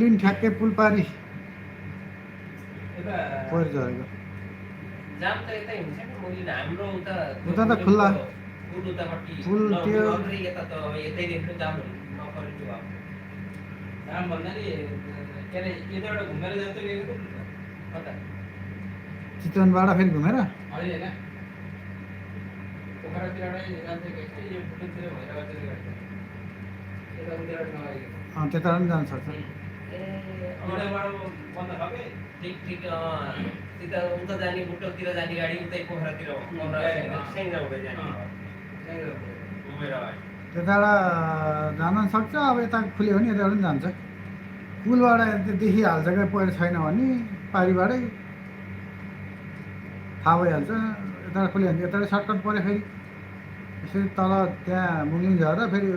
मुगलिन ठ्याक्कै पुल पारी पहिरो झरेको जाम त यतै हुन्छ नि मुगलिन हाम्रो उता उता त खुल्ला पुल उतापट्टि पुल त्यो यता त यतैदेखि जाम नपरेको भयो जाम भन्दा नि के अरे यताबाट घुमेर जान्छ कि कता चितवनबाट फेरि घुमेर होइन पोखरातिरबाटै जान्छ कि यो बुटुलतिर भैरवातिर गर्छ यताउतिरबाट नगरिकन त्यता पनि जान सक्छ ठिक ठिक उता जाने बुटोलतिर जाने गाडी उतै पोखरातिर त्यताबाट जान सक्छ अब यता खुल्यो भने यताबाट पनि जान्छ पुलबाट देखिहाल्छ क्या पहिरो छैन भने पारिबाटै थाहा भइहाल्छ यता खुल्यो भने यता सर्टकट पऱ्यो फेरि यसरी तल त्यहाँ मुगलिन झर्दा फेरि